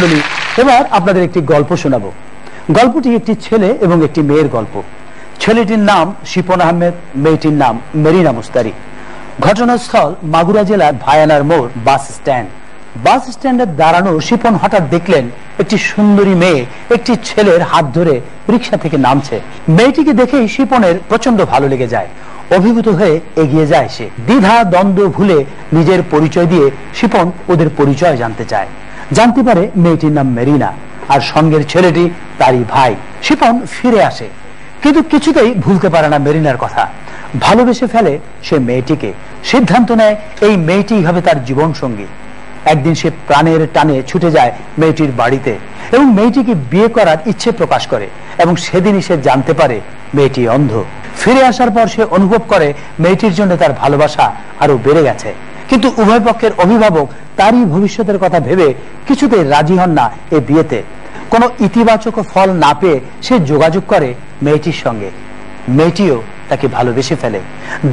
মণ্ডলী, এবার আপনাদের একটি গল্প শোনাবো। গল্পটি একটি ছেলে এবং একটি মেয়ের গল্প। ছেলেটির নাম শিপন আহমেদ, মেয়েটির নাম মেরিনা মুস্তারি। ঘটনাস্থল মাগুরা জেলার ভায়ানার মোড় বাস স্ট্যান্ড। বাস স্ট্যান্ডে দাঁড়ানো শিপন হঠাৎ দেখলেন একটি সুন্দরী মেয়ে একটি ছেলের হাত ধরে রিক্সা থেকে নামছে। মেয়েটিকে দেখেই শিপনের প্রচন্ড ভালো লেগে যায়। অভিভূত হয়ে এগিয়ে যায় সে। দ্বিধা দ্বন্দ্ব ভুলে নিজের পরিচয় দিয়ে শিপন ওদের পরিচয় জানতে চায়। জানতে পারে মেয়েটির নাম মেরিনা আর সঙ্গের ছেলেটি তারই ভাই। শিপন ফিরে আসে, কিন্তু কিছুতেই ভুলতে পারে না মেরিনার কথা। ভালোবেসে ফেলে সে মেয়েটিকে। সিদ্ধান্ত নেয় এই মেয়েটি হবে তার জীবন সঙ্গী। একদিন সে প্রাণের টানে ছুটে যায় মেয়েটির বাড়িতে এবং মেয়েটিকে বিয়ে করার ইচ্ছে প্রকাশ করে, এবং সেদিনই সে জানতে পারে মেয়েটি অন্ধ। ফিরে আসার পর সে অনুভব করে মেয়েটির জন্য তার ভালোবাসা আরো বেড়ে গেছে, কিন্তু উভয় পক্ষের অভিভাবক তারই ভবিষ্যতের কথা ভেবে কিছুতেই রাজি হন না এ বিয়েতে। কোনো ইতিবাচক ফল না পেয়ে সে যোগাযোগ করে মেয়েটির সঙ্গে। মেয়েটিও তাকে ভালোবেসে ফেলে।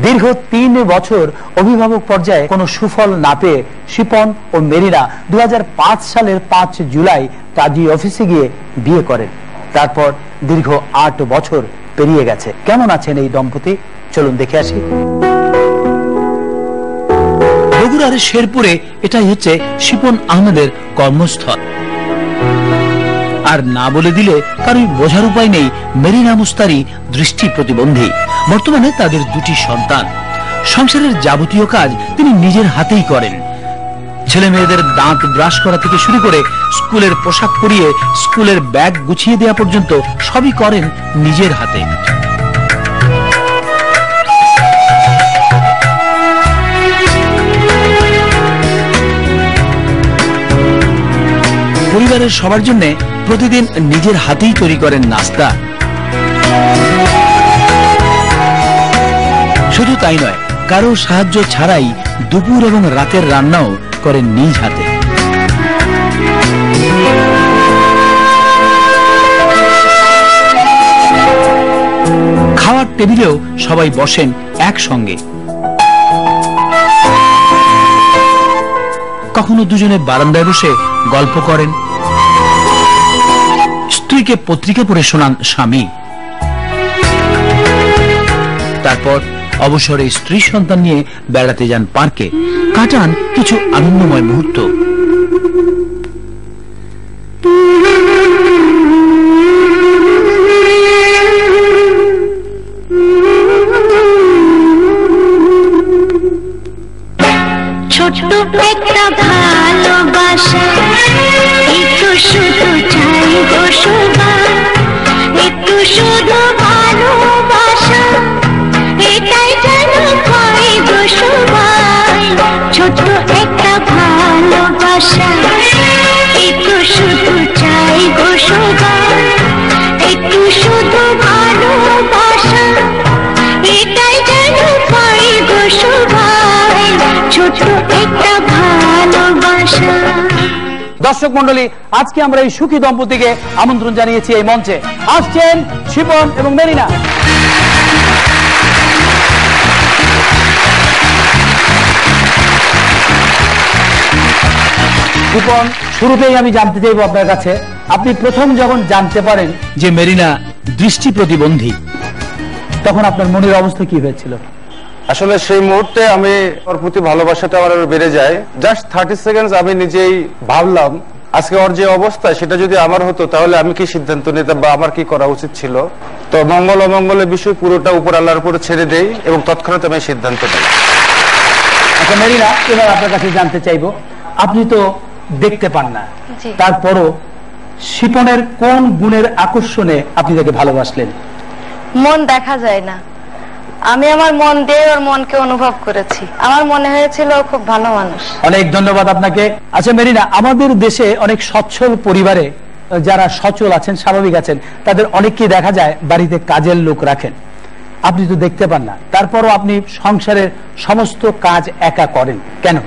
দীর্ঘ 3 বছর অভিভাবক পর্যায়ে কোনো সুফল না পেয়ে শিপন ও মেরিনা 2005 সালের 5 জুলাই কাজী অফিসে গিয়ে বিয়ে করেন। তারপর দীর্ঘ 8 বছর পেরিয়ে গেছে। কেমন আছেন এই দম্পতি, চলুন দেখে আসি। বগুড়ার শেরপুরে এটাই হচ্ছে শিপন আহমেদের কর্মস্থল। আর না বলে দিলে কারোই বোঝার উপায় নেই, মেরিনা মুস্তারি দৃষ্টি প্রতিবন্ধী। বর্তমানে তাদের 2টি সন্তান। সংসারের যাবতীয় কাজ তিনি নিজের হাতেই করেন। ছেলে মেয়েদের দাঁত ব্রাশ করা থেকে শুরু করে স্কুলের পোশাক পরিয়ে স্কুলের ব্যাগ গুছিয়ে দেওয়া পর্যন্ত সবই করেন নিজের হাতে। পরিবারের সবার জন্য প্রতিদিন নিজের হাতেই তৈরি করেন নাস্তা। শুধু তাই নয়, কারো সাহায্য ছাড়াই দুপুর এবং রাতের রান্নাও করেন নিজ হাতে। খাওয়ার টেবিলেও সবাই বসেন একসঙ্গে। কখনো দুজনে বারান্দায় বসে গল্প করেন। স্ত্রীকে পত্রিকা পড়ে শোনান স্বামী। তারপর অবসরে স্ত্রী সন্তান নিয়ে বেড়াতে যান পার্কে, কাটান কিছু আনন্দময় মুহূর্ত। ছোট্ট একটা ভালোবাসা, একটু শুধু চাই গো শোভা, একটু শুধু ভালোবাসা, এটাই যেন পাই গো শোভা। ছোট্ট একটা ভালোবাসা, একটু শুধু চাই গো শোভা, একটু শুধু ভালোবাসা, এটাই যেন পাই গো শোভা। ছোট্ট একটা ভালোবাসা। দর্শক মন্ডলী, আজকে আমরা এই সুখী দম্পতিকে আমন্ত্রণ জানিয়েছি এই মঞ্চে। আসছেন শিপন এবং মেরিনা। শিপন, শুরুতেই আমি জানতে চাইবো আপনার কাছে, আপনি প্রথম যখন জানতে পারেন যে মেরিনা দৃষ্টি প্রতিবন্ধী, তখন আপনার মনের অবস্থা কি হয়েছিল? আসলে সেই মুহূর্তে আমি ওর প্রতি ভালোবাসাটা আমার বেড়ে যায়। জাস্ট 30 সেকেন্ড আমি নিজেই ভাবলাম, আজকে ওর যে অবস্থা সেটা যদি আমার হতো তাহলে আমি কি সিদ্ধান্ত নিতাম বা আমার কি করা উচিত ছিল। তো মঙ্গল অমঙ্গলের বিষয় পুরোটা উপর আল্লাহর উপরে ছেড়ে দেই এবং তৎক্ষণাৎ আমি সিদ্ধান্ত নিই। আচ্ছা মেরিনা, এবার আপনার কাছে জানতে চাইবো, আপনি তো দেখতে পান না, তারপরও শিপনের কোন গুণের আকর্ষণে আপনি তাকে ভালোবাসলেন? মন দেখা যায় না, আমি আমার মন দিয়ে ওর মনকে অনুভব করেছি। আমার মনে হয়েছিল ও খুব ভালো মানুষ। অনেক ধন্যবাদ আপনাকে। আচ্ছা মেরিনা, আমাদের দেশে অনেক সচ্ছল পরিবারে যারা সচল আছেন, স্বাভাবিক আছেন, তাদের অনেককেই দেখা যায় বাড়িতে কাজের লোক রাখেন। আপনি তো দেখতে পান না, তারপরও আপনি সংসারের সমস্ত কাজ একা করেন কেন?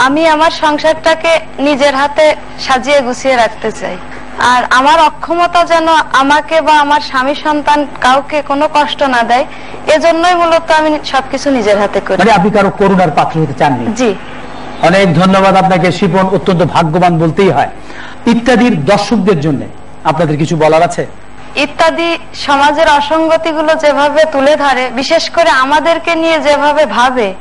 আমি আমার সংসারটাকে নিজের হাতে সাজিয়ে গুছিয়ে রাখতে চাই, আর আমার অক্ষমতা যেন আমাকে বা আমার স্বামী সন্তান কাউকে কোনো কষ্ট না দেয়, এজন্যই মূলত আমি সবকিছু নিজের হাতে করি। মানে আপনি কারো করুণার পাত্র হতে চাননি? জি। অনেক ধন্যবাদ আপনাকে শিপন, অত্যন্ত ভাগ্যবান বলতেই হয়। ইত্যাদির দর্শকদের জন্য আপনাদের কিছু বলার আছে? ইত্যাদি সমাজের অসঙ্গতিগুলো যেভাবে তুলে ধরে, বিশেষ করে আমাদেরকে নিয়ে যেভাবে ভাবে,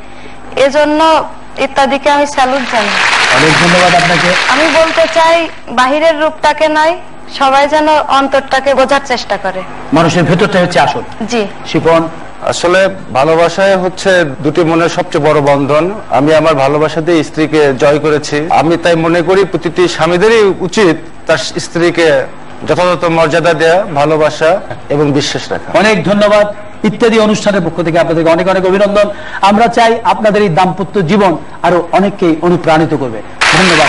এজন্য ইত্যাদিকে আমি স্যালুট জানাই। অনেক ধন্যবাদ আপনাকে। আমি বলতে চাই, বাহিরের রূপটাকে নয়, সবাই যেন অন্তরটাকে বোঝার চেষ্টা করে। মানুষের ভেতরটা হচ্ছে আসল। জি। শিপন? আসলে ভালোবাসায় হচ্ছে দুটি মনের সবচেয়ে বড় বন্ধন। আমি আমার ভালোবাসা দিয়ে স্ত্রীকে জয় করেছি। আমি তাই মনে করি প্রতিটি স্বামীদেরই উচিত তার স্ত্রীকে যথাযথ মর্যাদা দেয়া, ভালোবাসা এবং বিশ্বাস রাখা। অনেক ধন্যবাদ। ইত্যাদি অনুষ্ঠানের পক্ষ থেকে আপনাদেরকে অনেক অনেক অভিনন্দন। আমরা চাই আপনাদের এই দাম্পত্য জীবন আরো অনেককেই অনুপ্রাণিত করবে। ধন্যবাদ।